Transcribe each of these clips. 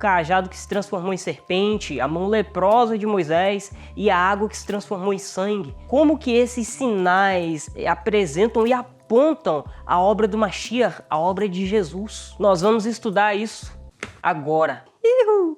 cajado que se transformou em serpente, a mão leprosa de Moisés e a água que se transformou em sangue. Como que esses sinais apresentam e apontam a obra do Mashiach, a obra de Jesus? Nós vamos estudar isso agora. Uhul.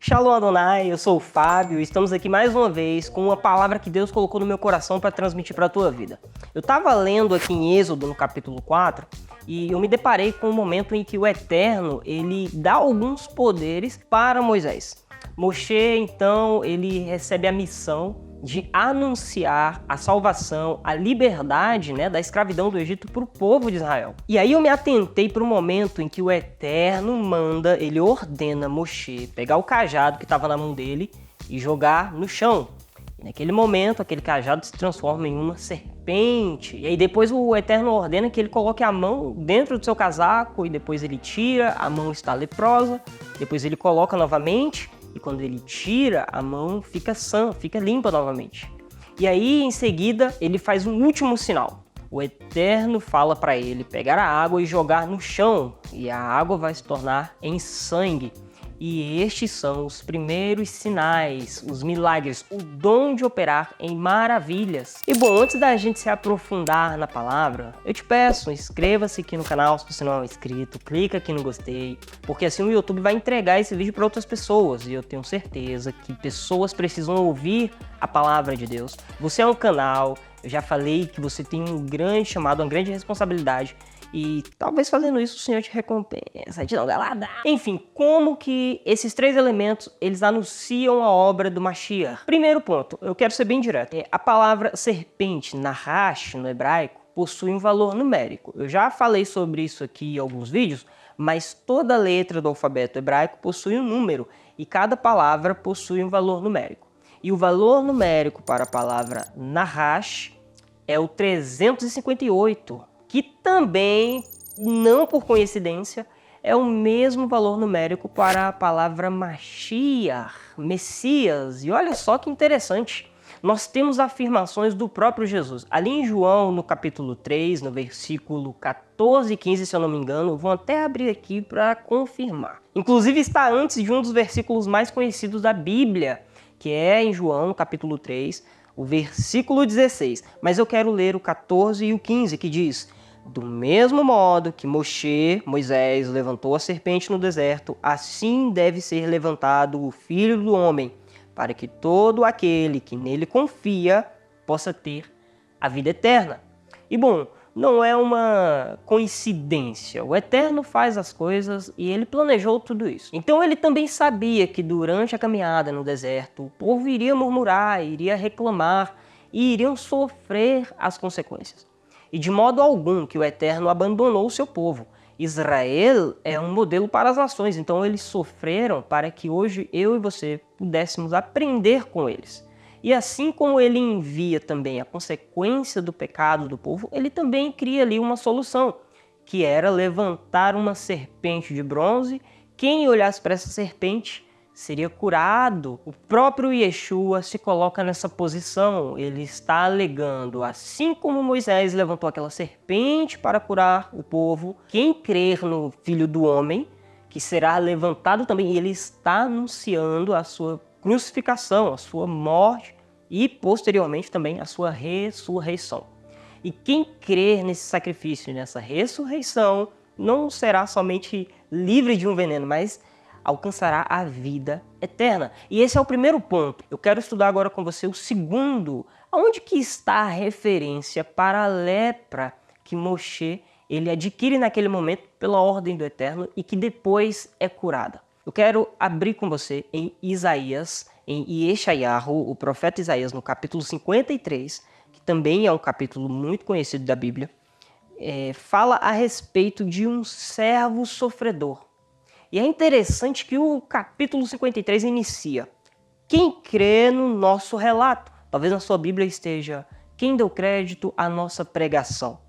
Shalom Adonai, eu sou o Fábio e estamos aqui mais uma vez com uma palavra que Deus colocou no meu coração para transmitir para a tua vida. Eu estava lendo aqui em Êxodo, no capítulo 4, e eu me deparei com um momento em que o Eterno, ele dá alguns poderes para Moisés. Moshe, então, ele recebe a missão de anunciar a salvação, a liberdade, da escravidão do Egito para o povo de Israel. E aí eu me atentei para o momento em que o Eterno manda, ele ordena Moshe pegar o cajado que estava na mão dele e jogar no chão. E naquele momento, aquele cajado se transforma em uma serpente. E aí depois o Eterno ordena que ele coloque a mão dentro do seu casaco e depois ele tira, a mão está leprosa, depois ele coloca novamente. E quando ele tira, a mão fica sã, fica limpa novamente. E aí, em seguida, ele faz um último sinal. O Eterno fala para ele pegar a água e jogar no chão. E a água vai se tornar em sangue. E estes são os primeiros sinais, os milagres, o dom de operar em maravilhas. E bom, antes da gente se aprofundar na palavra, eu te peço, inscreva-se aqui no canal se você não é inscrito, clica aqui no gostei, porque assim o YouTube vai entregar esse vídeo para outras pessoas. E eu tenho certeza que pessoas precisam ouvir a palavra de Deus. Você é um canal, eu já falei que você tem um grande chamado, uma grande responsabilidade. E talvez fazendo isso o Senhor te recompensa, te dá uma galada. Enfim, como que esses três elementos, eles anunciam a obra do Mashiach? Primeiro ponto, eu quero ser bem direto. A palavra serpente, nahash, no hebraico, possui um valor numérico. Eu já falei sobre isso aqui em alguns vídeos, mas toda letra do alfabeto hebraico possui um número e cada palavra possui um valor numérico. E o valor numérico para a palavra nahash é o 358. Que também, não por coincidência, é o mesmo valor numérico para a palavra Mashiach, Messias. E olha só que interessante, nós temos afirmações do próprio Jesus. Ali em João, no capítulo 3, no versículo 14 e 15, se eu não me engano, vou até abrir aqui para confirmar. Inclusive está antes de um dos versículos mais conhecidos da Bíblia, que é em João, no capítulo 3, o versículo 16. Mas eu quero ler o 14 e o 15, que diz: do mesmo modo que Moisés levantou a serpente no deserto, assim deve ser levantado o Filho do Homem, para que todo aquele que nele confia possa ter a vida eterna. E bom, não é uma coincidência. O Eterno faz as coisas e ele planejou tudo isso. Então ele também sabia que durante a caminhada no deserto, o povo iria murmurar, iria reclamar e iriam sofrer as consequências. E de modo algum que o Eterno abandonou o seu povo. Israel é um modelo para as nações, então eles sofreram para que hoje eu e você pudéssemos aprender com eles. E assim como ele envia também a consequência do pecado do povo, ele também cria ali uma solução, que era levantar uma serpente de bronze. Quem olhasse para essa serpente seria curado. O próprio Yeshua se coloca nessa posição. Ele está alegando, assim como Moisés levantou aquela serpente para curar o povo, quem crer no Filho do Homem, que será levantado também, ele está anunciando a sua crucificação, a sua morte e posteriormente também a sua ressurreição. E quem crer nesse sacrifício, nessa ressurreição, não será somente livre de um veneno, mas alcançará a vida eterna. E esse é o primeiro ponto. Eu quero estudar agora com você o segundo. Aonde que está a referência para a lepra que Moshe ele adquire naquele momento pela ordem do Eterno e que depois é curada? Eu quero abrir com você em Isaías, em Yeshayahu, o profeta Isaías, no capítulo 53, que também é um capítulo muito conhecido da Bíblia, fala a respeito de um servo sofredor. E é interessante que o capítulo 53 inicia: quem crê no nosso relato? Talvez na sua Bíblia esteja: quem deu crédito à nossa pregação?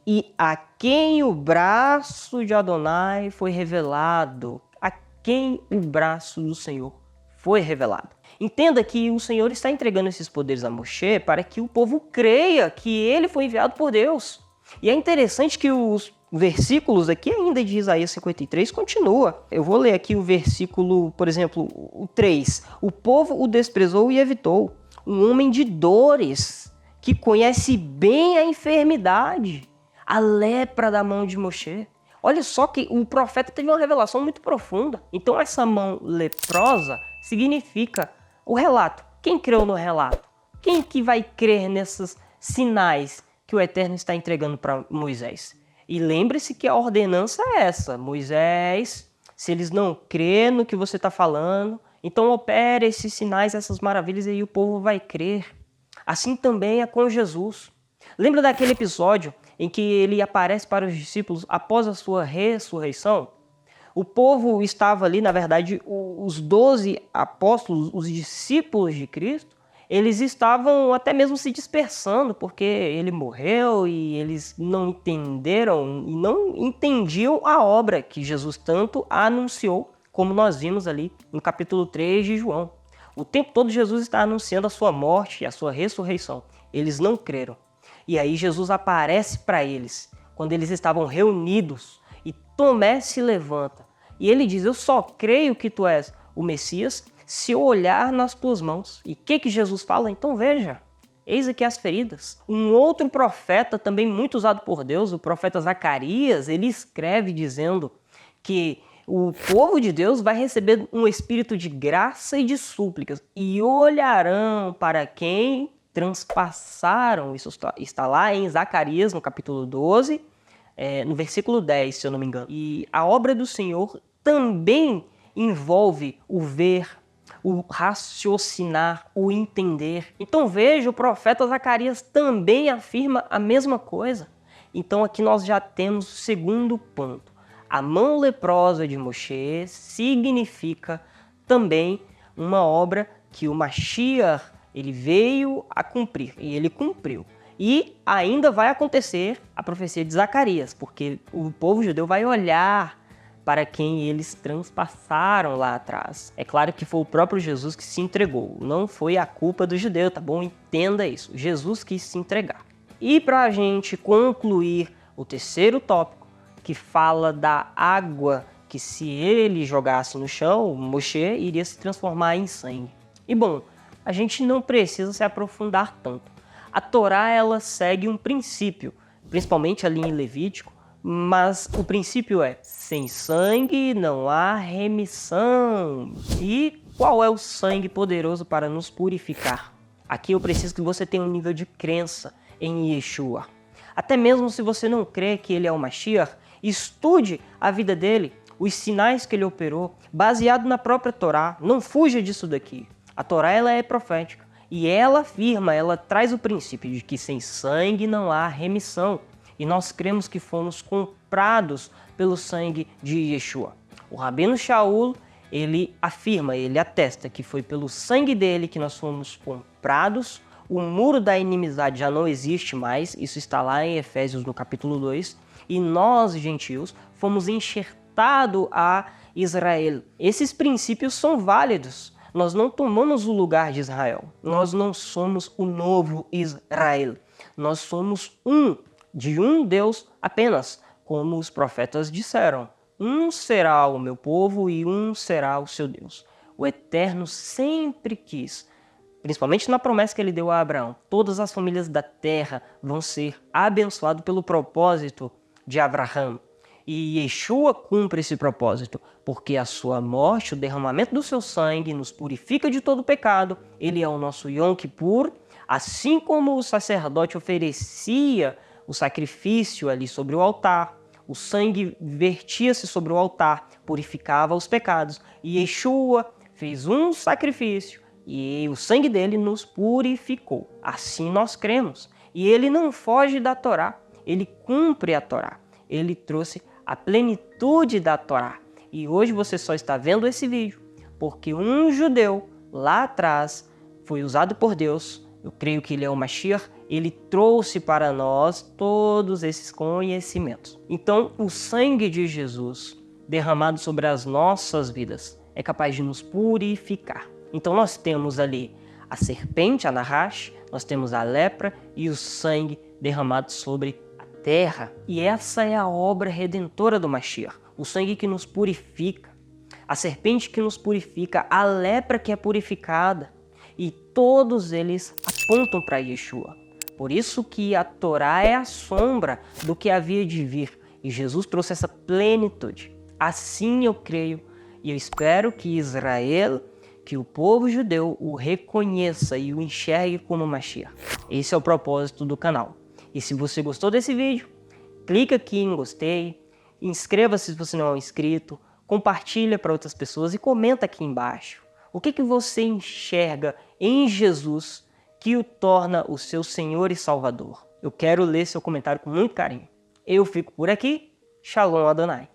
E a quem o braço de Adonai foi revelado? A quem o braço do Senhor foi revelado? Entenda que o Senhor está entregando esses poderes a Moshe para que o povo creia que ele foi enviado por Deus. E é interessante que os versículos aqui ainda de Isaías 53 continua. Eu vou ler aqui o versículo, por exemplo, o 3. O povo o desprezou e evitou. Um homem de dores, que conhece bem a enfermidade, a lepra da mão de Moshe. Olha só que o profeta teve uma revelação muito profunda. Então essa mão leprosa significa o relato. Quem creu no relato? Quem que vai crer nesses sinais que o Eterno está entregando para Moisés? E lembre-se que a ordenança é essa. Moisés, se eles não crerem no que você está falando, então opere esses sinais, essas maravilhas, e aí o povo vai crer. Assim também é com Jesus. Lembra daquele episódio em que ele aparece para os discípulos após a sua ressurreição? O povo estava ali, na verdade, os 12 apóstolos, os discípulos de Cristo, eles estavam até mesmo se dispersando, porque ele morreu e eles não entenderam e não entendiam a obra que Jesus tanto anunciou, como nós vimos ali no capítulo 3 de João. O tempo todo Jesus está anunciando a sua morte e a sua ressurreição. Eles não creram. E aí Jesus aparece para eles, quando eles estavam reunidos, e Tomé se levanta. E ele diz, eu só creio que tu és o Messias, se eu olhar nas tuas mãos. E o que Jesus fala? Então veja, eis aqui as feridas. Um outro profeta, também muito usado por Deus, o profeta Zacarias, ele escreve dizendo que o povo de Deus vai receber um espírito de graça e de súplicas, e olharão para quem transpassaram. Isso está lá em Zacarias, no capítulo 12, no versículo 10, se eu não me engano. E a obra do Senhor também envolve o ver, o raciocinar, o entender. Então veja, o profeta Zacarias também afirma a mesma coisa. Então aqui nós já temos o segundo ponto. A mão leprosa de Moshe significa também uma obra que o Mashiach ele veio a cumprir, e ele cumpriu. E ainda vai acontecer a profecia de Zacarias, porque o povo judeu vai olhar para quem eles transpassaram lá atrás. É claro que foi o próprio Jesus que se entregou, não foi a culpa do judeu, tá bom? Entenda isso, Jesus quis se entregar. E para a gente concluir o terceiro tópico, que fala da água, que se ele jogasse no chão, Moshe iria se transformar em sangue. E bom, a gente não precisa se aprofundar tanto. A Torá, ela segue um princípio, principalmente ali em Levítico, mas o princípio é, sem sangue não há remissão. E qual é o sangue poderoso para nos purificar? Aqui eu preciso que você tenha um nível de crença em Yeshua. Até mesmo se você não crê que ele é o Mashiach, estude a vida dele, os sinais que ele operou, baseado na própria Torá. Não fuja disso daqui. A Torá, ela é profética e ela afirma, ela traz o princípio de que sem sangue não há remissão. E nós cremos que fomos comprados pelo sangue de Yeshua. O Rabino Shaul, ele afirma, ele atesta que foi pelo sangue dele que nós fomos comprados. O muro da inimizade já não existe mais, isso está lá em Efésios no capítulo 2. E nós, gentios, fomos enxertados a Israel. Esses princípios são válidos. Nós não tomamos o lugar de Israel. Nós não somos o novo Israel. Nós somos de um Deus apenas, como os profetas disseram. Um será o meu povo e um será o seu Deus. O Eterno sempre quis, principalmente na promessa que ele deu a Abraão, todas as famílias da terra vão ser abençoadas pelo propósito de Abraão. E Yeshua cumpre esse propósito, porque a sua morte, o derramamento do seu sangue, nos purifica de todo pecado. Ele é o nosso Yom Kippur, assim como o sacerdote oferecia o sacrifício ali sobre o altar, o sangue vertia-se sobre o altar, purificava os pecados, e Yeshua fez um sacrifício, e o sangue dele nos purificou. Assim nós cremos. E ele não foge da Torá, ele cumpre a Torá. Ele trouxe a plenitude da Torá. E hoje você só está vendo esse vídeo porque um judeu lá atrás foi usado por Deus. Eu creio que ele é o Mashiach. Ele trouxe para nós todos esses conhecimentos. Então, o sangue de Jesus derramado sobre as nossas vidas é capaz de nos purificar. Então, nós temos ali a serpente, a Nahash, nós temos a lepra e o sangue derramado sobre a terra. E essa é a obra redentora do Mashiach. O sangue que nos purifica, a serpente que nos purifica, a lepra que é purificada. E todos eles apontam para Yeshua. Por isso que a Torá é a sombra do que havia de vir. E Jesus trouxe essa plenitude. Assim eu creio e eu espero que Israel, que o povo judeu o reconheça e o enxergue como Mashiach. Esse é o propósito do canal. E se você gostou desse vídeo, clica aqui em gostei, inscreva-se se você não é inscrito, compartilha para outras pessoas e comenta aqui embaixo. O que você enxerga em Jesus que o torna o seu Senhor e Salvador? Eu quero ler seu comentário com muito carinho. Eu fico por aqui. Shalom Adonai.